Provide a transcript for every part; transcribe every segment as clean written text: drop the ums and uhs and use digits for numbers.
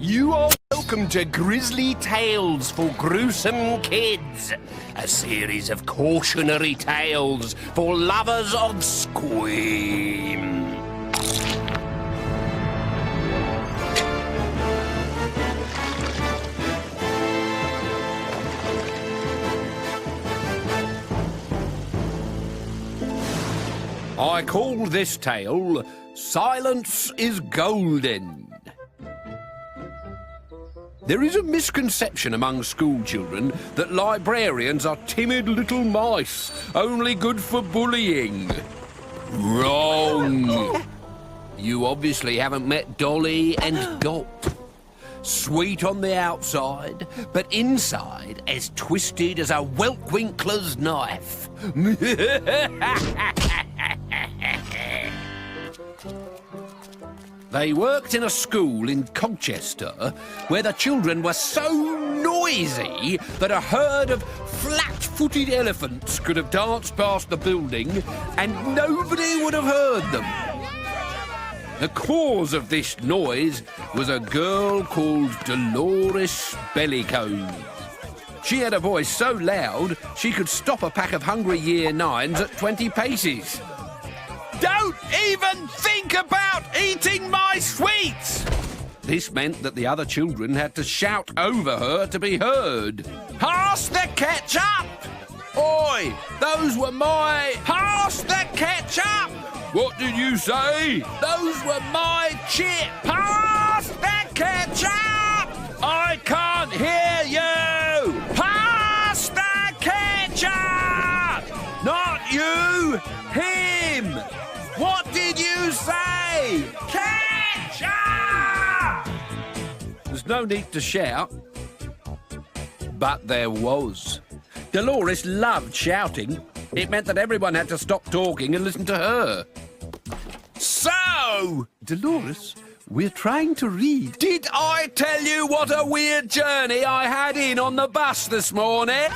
You are welcome to Grizzly Tales for Gruesome Kids, a series of cautionary tales for lovers of scream. I call this tale Silence is Golden. There is a misconception among school children that librarians are timid little mice, only good for bullying. Wrong. You obviously haven't met Dolly and Dot. Sweet on the outside, but inside as twisted as a Welkwinkler's knife. They worked in a school in Colchester where the children were so noisy that a herd of flat-footed elephants could have danced past the building and nobody would have heard them. The cause of this noise was a girl called Dolores Bellicose. She had a voice so loud she could stop a pack of hungry Year 9s at 20 paces. Don't even think about eating my sweets! This meant that the other children had to shout over her to be heard. Pass the ketchup! Oi, those were my... Pass the ketchup! What did you say? Those were my chips! Pass the ketchup! I can't hear you! Pass the ketchup! Not you, him! What did you say? Ketchup! There's no need to shout. But there was. Dolores loved shouting. It meant that everyone had to stop talking and listen to her. So, Dolores, we're trying to read. Did I tell you what a weird journey I had in on the bus this morning?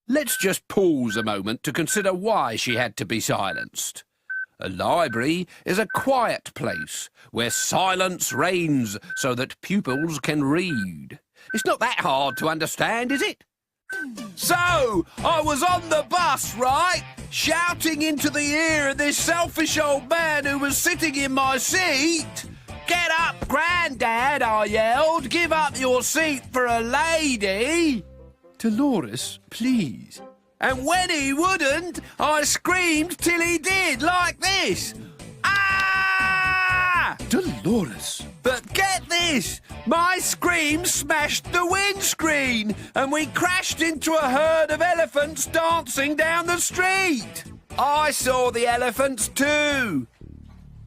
Let's just pause a moment to consider why she had to be silenced. A library is a quiet place where silence reigns so that pupils can read. It's not that hard to understand, is it? So, I was on the bus, right? Shouting into the ear of this selfish old man who was sitting in my seat. Get up, Grandad, I yelled. Give up your seat for a lady. Dolores, please. And when he wouldn't, I screamed till he did, like this. Ah! Dolores. But get this, my scream smashed the windscreen and we crashed into a herd of elephants dancing down the street. I saw the elephants too.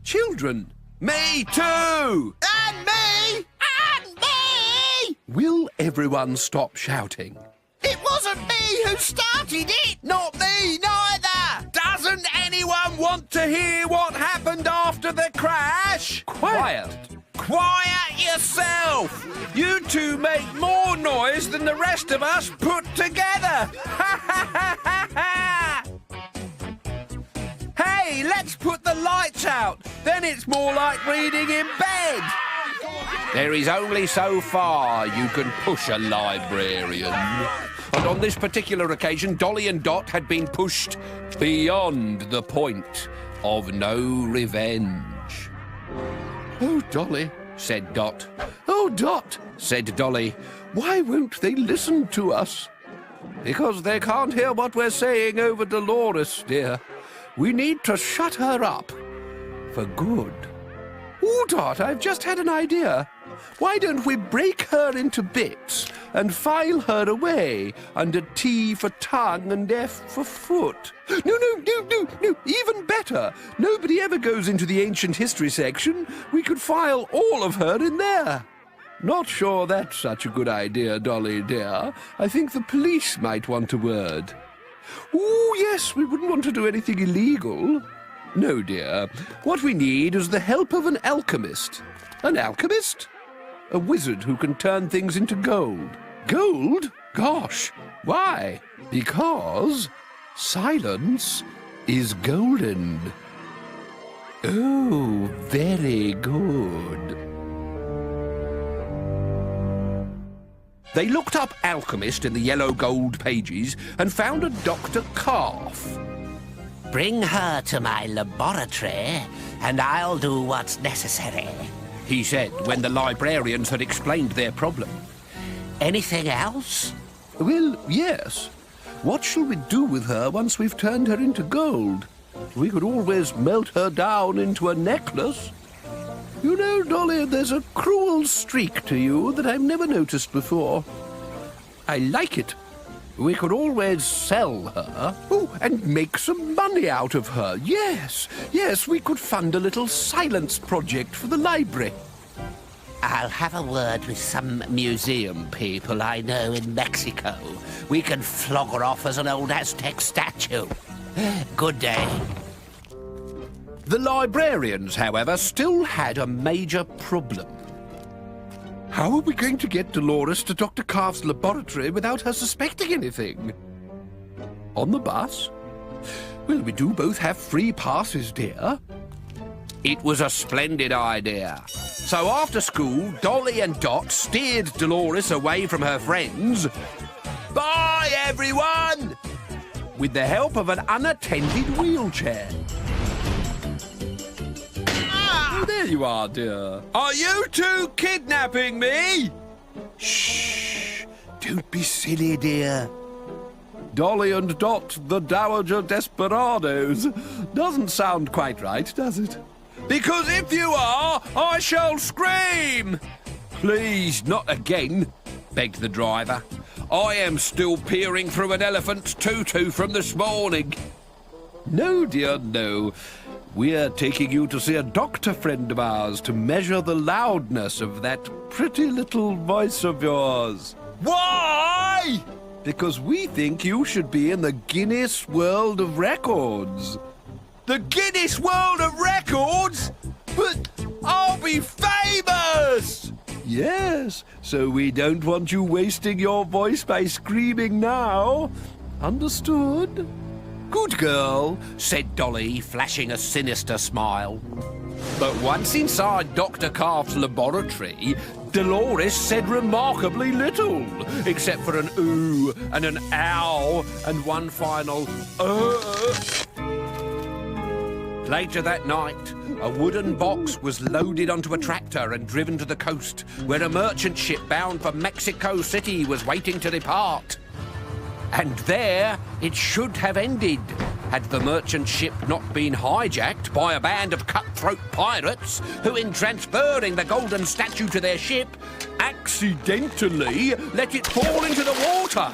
Children, me too. And me! And me! Will everyone stop shouting? It wasn't me who started it! Not me, neither! Doesn't anyone want to hear what happened after the crash? Quiet! Quiet yourself! You two make more noise than the rest of us put together! Ha ha ha ha ha! Hey, let's put the lights out! Then it's more like reading in bed! There is only so far you can push a librarian. And on this particular occasion, Dolly and Dot had been pushed beyond the point of no revenge. Oh, Dolly, said Dot. Oh, Dot, said Dolly. Why won't they listen to us? Because they can't hear what we're saying over Dolores, dear. We need to shut her up. For good. Oh, Dot, I've just had an idea. Why don't we break her into bits and file her away under T for tongue and F for foot? No, even better. Nobody ever goes into the ancient history section. We could file all of her in there. Not sure that's such a good idea, Dolly, dear. I think the police might want a word. Oh, yes, we wouldn't want to do anything illegal. No, dear. What we need is the help of an alchemist. An alchemist? A wizard who can turn things into gold. Gold? Gosh, why? Because silence is golden. Oh, very good. They looked up Alchemist in the yellow gold pages and found a Dr. Calf. Bring her to my laboratory, and I'll do what's necessary, he said when the librarians had explained their problem. Anything else? Well, yes. What shall we do with her once we've turned her into gold? We could always melt her down into a necklace. You know, Dolly, there's a cruel streak to you that I've never noticed before. I like it. We could always sell her. Oh, and make some money out of her. Yes, we could fund a little silence project for the library. I'll have a word with some museum people I know in Mexico. We can flog her off as an old Aztec statue. Good day. The librarians, however, still had a major problem. How are we going to get Dolores to Dr. Calf's laboratory without her suspecting anything? On the bus? Well, we do both have free passes, dear. It was a splendid idea. So after school, Dolly and Dot steered Dolores away from her friends. Bye, everyone! With the help of an unattended wheelchair. Oh, there you are, dear. Are you two kidnapping me? Shh! Don't be silly, dear. Dolly and Dot, the Dowager Desperados. Doesn't sound quite right, does it? Because if you are, I shall scream! Please, not again, begged the driver. I am still peering through an elephant's tutu from this morning. No, dear, no. We're taking you to see a doctor friend of ours to measure the loudness of that pretty little voice of yours. Why? Because we think you should be in the Guinness World of Records. The Guinness World of Records? But I'll be famous! Yes, so we don't want you wasting your voice by screaming now. Understood? Good girl, said Dolly, flashing a sinister smile. But once inside Dr. Calf's laboratory, Dolores said remarkably little, except for an ooh and an ow and one final Later that night, a wooden box was loaded onto a tractor and driven to the coast, where a merchant ship bound for Mexico City was waiting to depart. And there it should have ended, had the merchant ship not been hijacked by a band of cutthroat pirates who, in transferring the golden statue to their ship, accidentally let it fall into the water.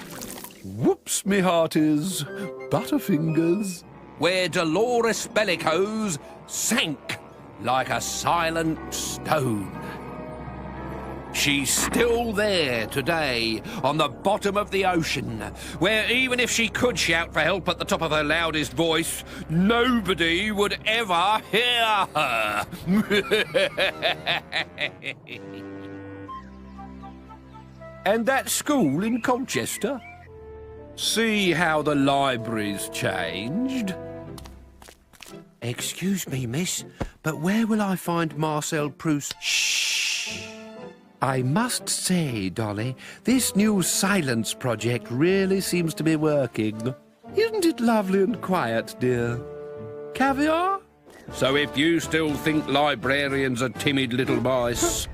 Whoops, me hearties. Butterfingers. Where Dolores Bellicose sank like a silent stone. She's still there today, on the bottom of the ocean, where even if she could shout for help at the top of her loudest voice, nobody would ever hear her. And that school in Colchester? See how the library's changed? Excuse me, miss, but where will I find Marcel Proust? Shh! I must say, Dolly, this new silence project really seems to be working. Isn't it lovely and quiet, dear? Caviar? So if you still think librarians are timid little mice,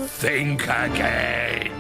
think again.